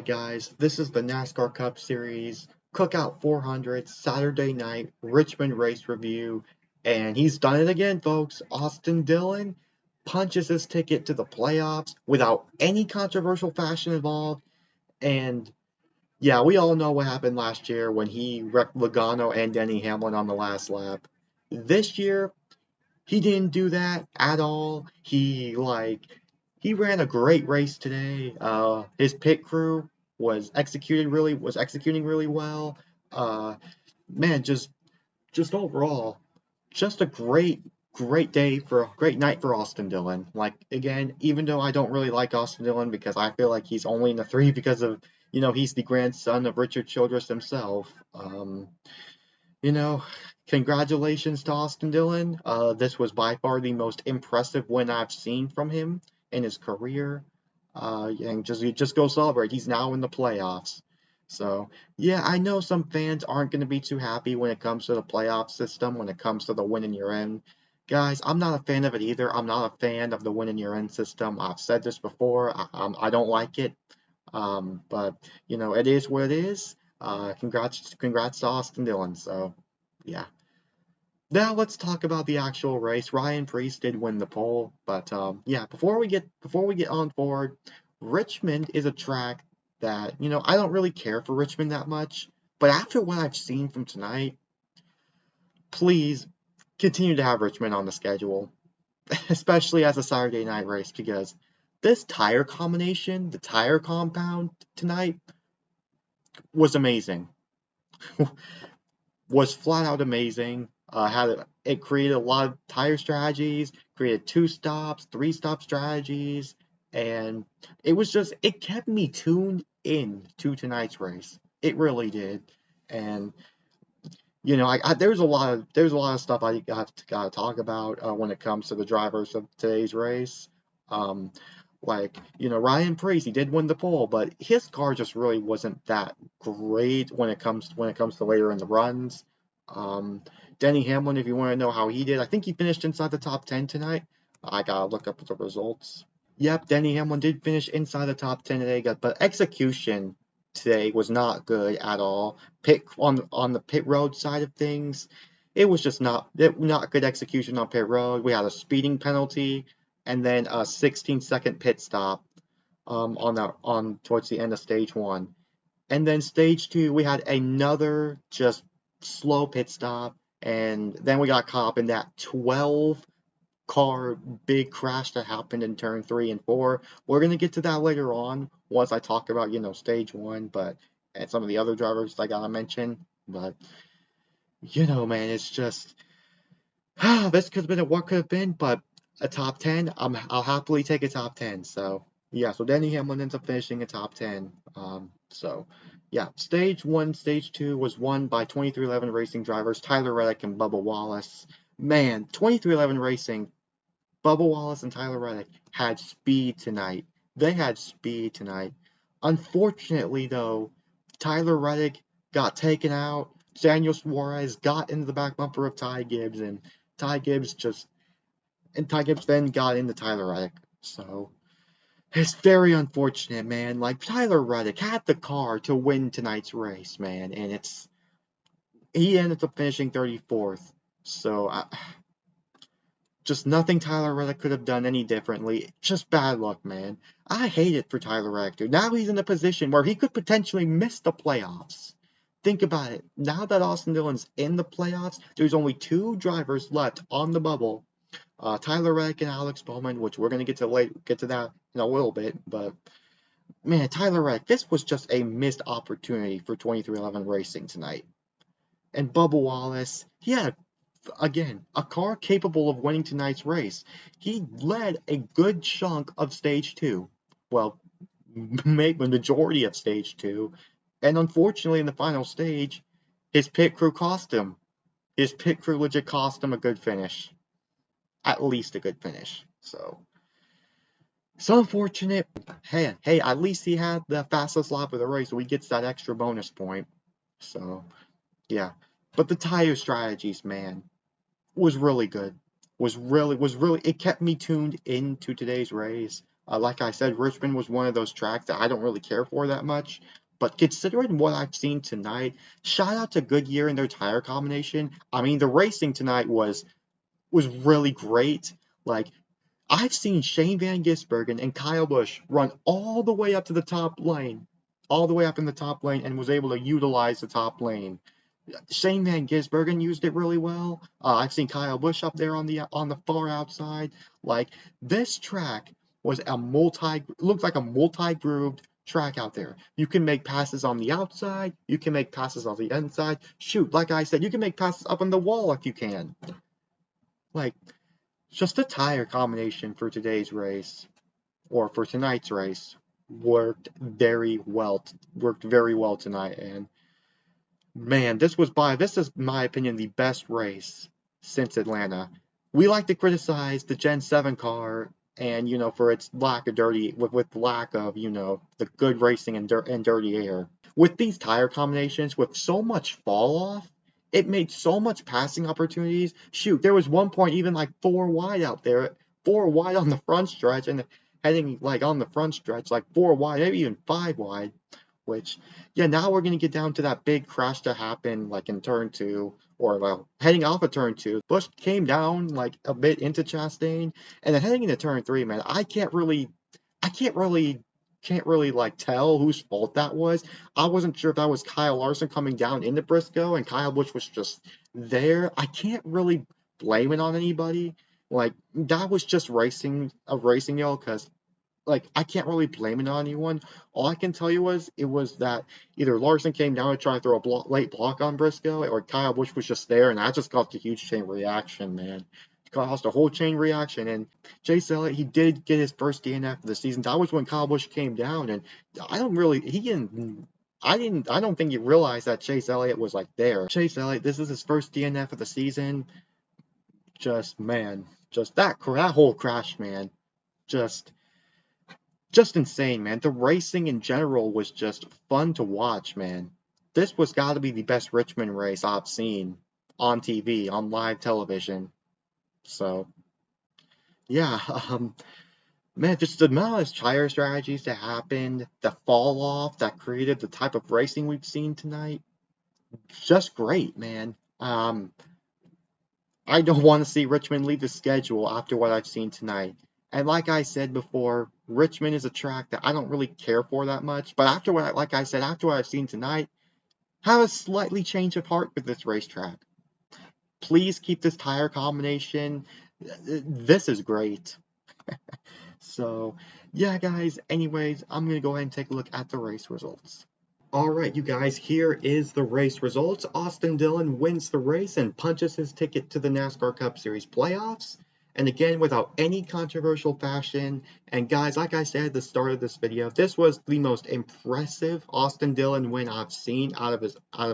Alright guys, this is the NASCAR Cup Series Cookout 400 Saturday night Richmond race review, and he's done it again, folks. Austin Dillon punches his ticket to the playoffs without any controversial fashion involved, and yeah, we all know what happened last year when he wrecked Logano and Denny Hamlin on the last lap. This year, he didn't do that at all. He ran a great race today. His pit crew was executing really well. Uh, man, just overall, just a great night for Austin Dillon. Like again, even though I don't really like Austin Dillon because I feel like he's only in the three because of he's the grandson of Richard Childress himself. You know, congratulations to Austin Dillon. This was by far the most impressive win I've seen from him in his career. And just go celebrate. He's now in the playoffs. So yeah, I know some fans aren't going to be too happy when it comes to the playoff system, when it comes to the win in your end. Guys, I'm not a fan of it either. I'm not a fan of the win in your end system. I've said this before. I don't like it. But it is what it is. Congrats to Austin Dillon. So, yeah. Now let's talk about the actual race. Ryan Preece did win the pole, but yeah. Before we get on forward, Richmond is a track that I don't really care for Richmond that much. But after what I've seen from tonight, please continue to have Richmond on the schedule, especially as a Saturday night race, because this tire combination, the tire compound tonight was amazing. Was flat out amazing. It created a lot of tire strategies, created 2 stops, 3 stop strategies, and it kept me tuned in to tonight's race. It really did. And there's a lot of stuff I gotta talk about when it comes to the drivers of today's race. Um, Ryan Preece, he did win the pole, but his car just really wasn't that great when it comes to later in the runs. Um, Denny Hamlin, if you want to know how he did, I think he finished inside the top 10 tonight. I gotta look up the results. Yep, Denny Hamlin did finish inside the top 10 today, but execution today was not good at all. Pit on the pit road side of things, it was just not good execution on pit road. We had a speeding penalty and then a 16-second pit stop on towards the end of stage one. And then stage two, we had another just slow pit stop, and then we got caught up in that 12 car big crash that happened in turn 3 and 4. We're gonna get to that later on once I talk about stage one, and some of the other drivers I gotta mention. But man, it's just this could have been what could have been, but a top 10, I'll happily take a top 10. So yeah, so Denny Hamlin ends up finishing a top 10. So yeah, stage one, stage two was won by 2311 Racing drivers Tyler Reddick and Bubba Wallace. Man, 2311 Racing, Bubba Wallace and Tyler Reddick had speed tonight. They had speed tonight. Unfortunately, though, Tyler Reddick got taken out. Daniel Suarez got into the back bumper of Ty Gibbs, and Ty Gibbs then got into Tyler Reddick. So it's very unfortunate, man. Like Tyler Reddick had the car to win tonight's race, man, and he ended up finishing 34th. So just nothing Tyler Reddick could have done any differently. Just bad luck, man. I hate it for Tyler Reddick, dude. Now he's in a position where he could potentially miss the playoffs. Think about it. Now that Austin Dillon's in the playoffs, there's only 2 drivers left on the bubble. Tyler Reddick and Alex Bowman, which we're gonna get to that in a little bit. But man, Tyler Reddick, this was just a missed opportunity for 2311 Racing tonight. And Bubba Wallace, he had again, a car capable of winning tonight's race. He led a good chunk of stage 2. Well, maybe the majority of stage 2. And unfortunately, in the final stage, his pit crew cost him. His pit crew legit cost him a good finish. At least a good finish. So unfortunate. Hey, at least he had the fastest lap of the race, so he gets that extra bonus point. So, yeah. But the tire strategies, man, was really good. Was really it kept me tuned into today's race. Like I said, Richmond was one of those tracks that I don't really care for that much. But considering what I've seen tonight, shout out to Goodyear and their tire combination. I mean, the racing tonight was really great. Like, I've seen Shane Van Gisbergen and Kyle Busch run all the way up to the top lane, all the way up in the top lane, and was able to utilize the top lane. Shane Van Gisbergen used it really well. I've seen Kyle Busch up there on the far outside. Like, this track was looked like a multi-grooved track out there. You can make passes on the outside. You can make passes on the inside. Shoot, like I said, you can make passes up on the wall if you can. Like, just the tire combination for today's race, or for tonight's race, worked very well tonight. And man, this is my opinion the best race since Atlanta. We like to criticize the Gen 7 car and for its lack of with lack of the good racing and dirty air. With these tire combinations, with so much fall off, it made so much passing opportunities. Shoot, there was one point even like four wide out there, four wide on the front stretch, and heading like on the front stretch, like four wide, maybe even five wide. Which, yeah, now we're gonna get down to that big crash to happen like in turn two, or well, heading off of turn two. Bush came down like a bit into Chastain, and then heading into turn three, man, I can't really like tell whose fault that was. I wasn't sure if that was Kyle Larson coming down into Briscoe and Kyle Busch was just there. I can't really blame it on anybody. Like that was just racing, y'all, because like I can't really blame it on anyone. All I can tell you was it was that either Larson came down to try to throw a late block on Briscoe, or Kyle Busch was just there, and that just caused a huge chain reaction, man. It caused a whole chain reaction, and Chase Elliott, he did get his first DNF of the season. That was when Kyle Busch came down, and I don't really, he didn't. I don't think he realized that Chase Elliott was like there. Chase Elliott, this is his first DNF of the season. Just man, just that whole crash, man. Just just insane, man. The racing in general was just fun to watch, man. This was got to be the best Richmond race I've seen on TV, on live television. So, yeah, man, just the amount of tire strategies that happened, the fall off that created the type of racing we've seen tonight, just great, man. I don't want to see Richmond leave the schedule after what I've seen tonight. And like I said before, Richmond is a track that I don't really care for that much. But like I said, after what I've seen tonight, have a slightly change of heart with this racetrack. Please keep this tire combination. This is great. So, yeah, guys, anyways, I'm going to go ahead and take a look at the race results. Alright, you guys, here is the race results. Austin Dillon wins the race and punches his ticket to the NASCAR Cup Series playoffs. And again, without any controversial fashion. And guys, like I said at the start of this video, this was the most impressive Austin Dillon win I've seen out of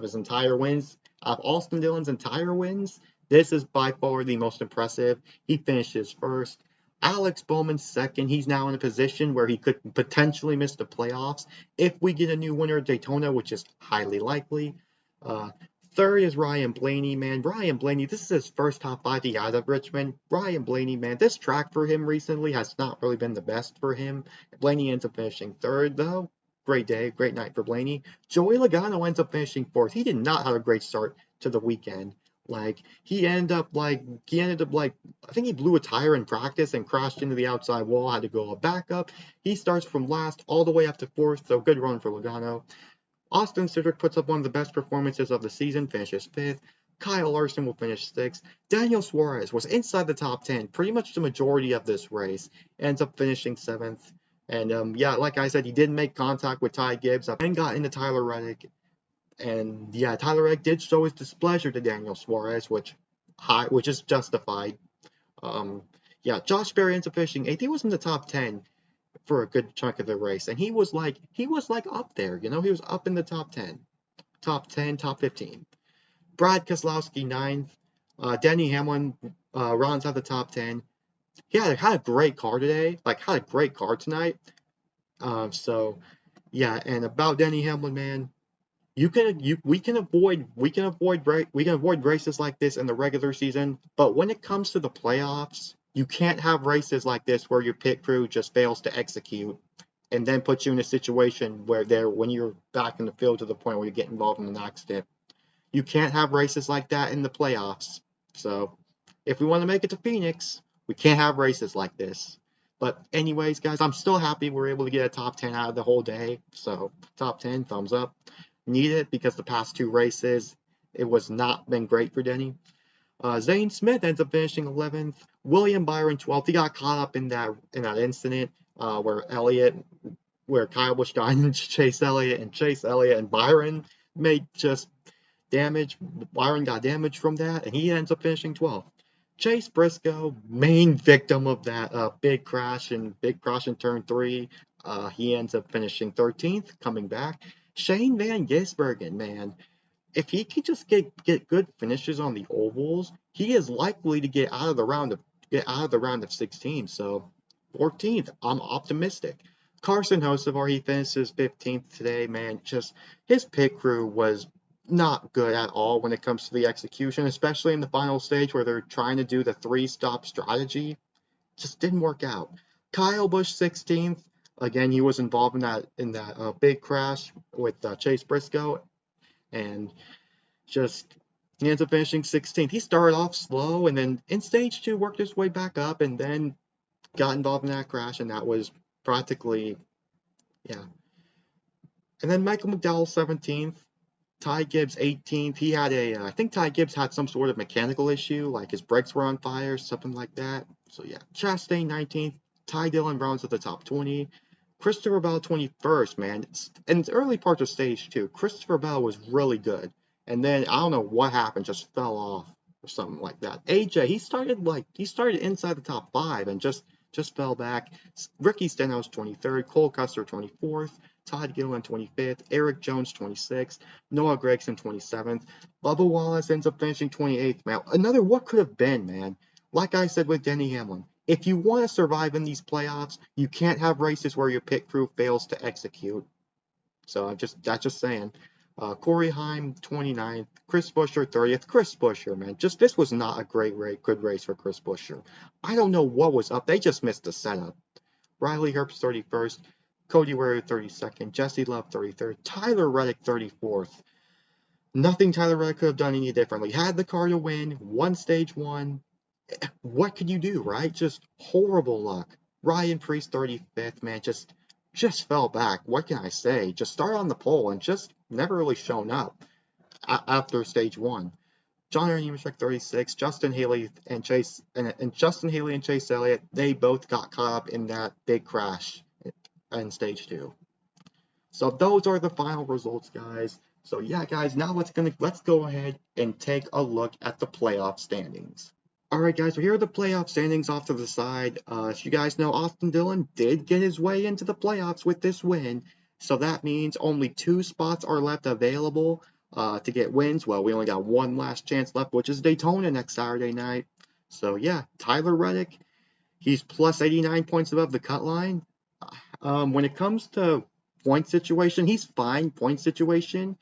his entire wins. Out of Austin Dillon's entire wins, this is by far the most impressive. He finishes first. Alex Bowman's second. He's now in a position where he could potentially miss the playoffs if we get a new winner at Daytona, which is highly likely. Third is Ryan Blaney, man. Ryan Blaney, this is his first top 5 he got of Richmond. Ryan Blaney, man, this track for him recently has not really been the best for him. Blaney ends up finishing third, though. Great day, great night for Blaney. Joey Logano ends up finishing fourth. He did not have a great start to the weekend. Like he ended up like I think he blew a tire in practice and crashed into the outside wall, had to go back up. He starts from last all the way up to fourth, so good run for Logano. Austin Cindric puts up one of the best performances of the season, finishes fifth. Kyle Larson will finish sixth. Daniel Suarez was inside the top 10 pretty much the majority of this race, ends up finishing seventh. And yeah, like I said, he did make contact with Ty Gibbs and got into Tyler Reddick. And yeah, Tyler Reddick did show his displeasure to Daniel Suarez, which is justified. Yeah, Josh Berry ends up finishing eighth. He was in the top 10 for a good chunk of the race, and he was like up there, he was up in the top 10, top 15. Brad Keselowski ninth. Denny Hamlin rounds out the top 10. He had a great car today, had a great car tonight. So yeah, and about Denny Hamlin, man, we can avoid races like this in the regular season, but when it comes to the playoffs, You can't have races like this where your pit crew just fails to execute and then puts you in a situation where when you're back in the field to the point where you get involved in an accident. You can't have races like that in the playoffs. So if we want to make it to Phoenix, we can't have races like this. But anyways, guys, I'm still happy we're able to get a top 10 out of the whole day. So top 10, thumbs up. Need it because the past two races, it was not been great for Denny. Zane Smith ends up finishing 11th. William Byron 12th. He got caught up in that incident where Kyle Busch got into Chase Elliott, and Chase Elliott and Byron made just damage. Byron got damage from that, and he ends up finishing 12th. Chase Briscoe, main victim of that big crash in turn 3. He ends up finishing 13th, coming back. Shane Van Gisbergen, man, if he can just get good finishes on the ovals, he is likely to get out of the round of 16. So 14th, I'm optimistic. Carson Hocevar, he finishes 15th today, man. Just his pit crew was not good at all when it comes to the execution, especially in the final stage where they're trying to do the 3-stop strategy. Just didn't work out. Kyle Busch 16th. Again, he was involved in that big crash with Chase Briscoe, and just he ends up finishing 16th. He started off slow, and then in stage 2 worked his way back up, and then got involved in that crash, and that was practically, yeah. And then Michael McDowell 17th. Ty Gibbs 18th. I think Ty Gibbs had some sort of mechanical issue, like his brakes were on fire, something like that. So yeah, Chastain 19th. Ty Dillon rounds at the top 20. Christopher Bell 21st, man. In the early parts of stage 2, Christopher Bell was really good. And then I don't know what happened, just fell off or something like that. AJ, he started inside the top 5 and just fell back. Ricky Stenhouse 23rd, Cole Custer 24th, Todd Gilliland 25th, Eric Jones 26th, Noah Gragson 27th. Bubba Wallace ends up finishing 28th, man. Another what could have been, man. Like I said with Denny Hamlin, if you want to survive in these playoffs, you can't have races where your pit crew fails to execute. So that's just saying. Corey Heim 29th, Chris Buescher 30th. Chris Buescher, man, this was not a good race for Chris Buescher. I don't know what was up. They just missed the setup. Riley Herbst 31st, Cody Ware 32nd, Jesse Love 33rd, Tyler Reddick 34th. Nothing Tyler Reddick could have done any differently. Had the car to win, won stage 1. What could you do, right? Just horrible luck. Ryan Preece 35th, man, just fell back. What can I say? Just started on the pole and just never really shown up after stage 1. John Nemechek 36, Justin Haley and Chase Elliott, they both got caught up in that big crash in stage 2. So those are the final results, guys. So yeah, guys, now let's go ahead and take a look at the playoff standings. Alright guys, so here are the playoff standings off to the side. As you guys know, Austin Dillon did get his way into the playoffs with this win. So that means only 2 spots are left available to get wins. Well, we only got one last chance left, which is Daytona next Saturday night. So yeah, Tyler Reddick, he's plus 89 points above the cut line. When it comes to point situation, he's fine point situation.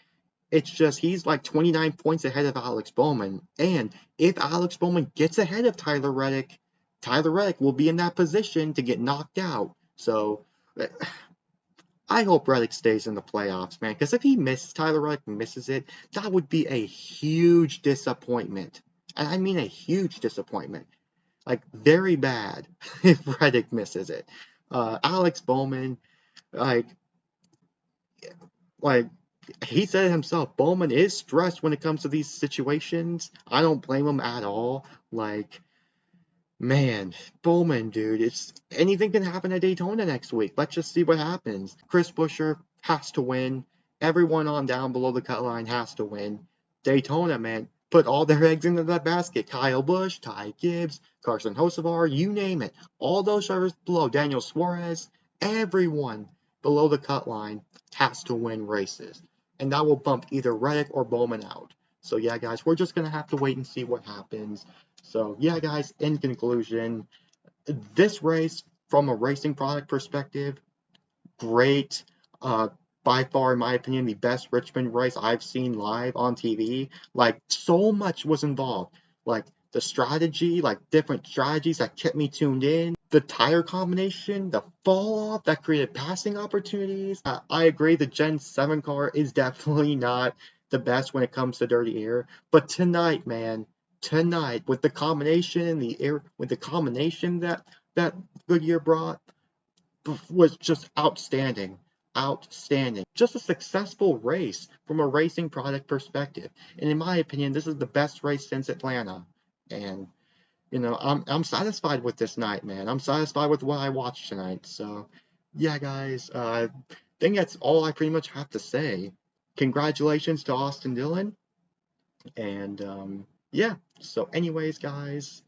It's just he's like 29 points ahead of Alex Bowman. And if Alex Bowman gets ahead of Tyler Reddick will be in that position to get knocked out. So I hope Reddick stays in the playoffs, man. Because if Tyler Reddick misses it, that would be a huge disappointment. And I mean a huge disappointment. Like, very bad if Reddick misses it. Alex Bowman, like he said it himself, Bowman is stressed when it comes to these situations. I don't blame him at all. Like, man, Bowman, dude, anything can happen at Daytona next week. Let's just see what happens. Chris Buescher has to win. Everyone on down below the cut line has to win. Daytona, man, put all their eggs into that basket. Kyle Busch, Ty Gibbs, Carson Hocevar, you name it. All those drivers below, Daniel Suarez, everyone below the cut line has to win races. And that will bump either Reddick or Bowman out. So yeah, guys, we're just going to have to wait and see what happens. So yeah, guys, in conclusion, this race, from a racing product perspective, great. By far, in my opinion, the best Richmond race I've seen live on TV. Like, so much was involved. Like, the strategy, like different strategies that kept me tuned in, the tire combination, the fall off that created passing opportunities. I agree the Gen 7 car is definitely not the best when it comes to dirty air, but tonight, man, tonight with the combination, the air, with the combination that Goodyear brought was just outstanding. Outstanding. Just a successful race from a racing product perspective. And in my opinion, this is the best race since Atlanta. And I'm satisfied with this night, man. I'm satisfied with what I watched tonight. So, yeah, guys, I think that's all I pretty much have to say. Congratulations to Austin Dillon. And yeah, so anyways, guys,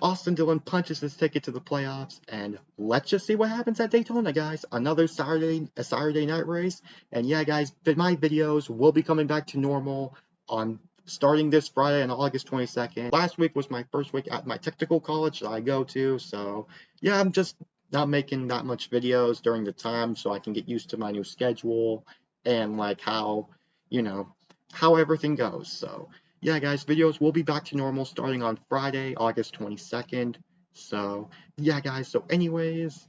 Austin Dillon punches his ticket to the playoffs, and let's just see what happens at Daytona, guys. Another Saturday night race, and yeah, guys, my videos will be coming back to normal on starting this Friday on August 22nd. Last week was my first week at my technical college that I go to, so yeah, I'm just not making that much videos during the time, so I can get used to my new schedule and like how everything goes. So yeah, guys, videos will be back to normal starting on Friday, August 22nd. So, yeah, guys, so anyways,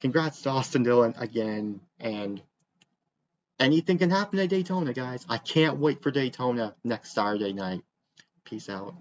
congrats to Austin Dillon again, and anything can happen at Daytona, guys. I can't wait for Daytona next Saturday night. Peace out.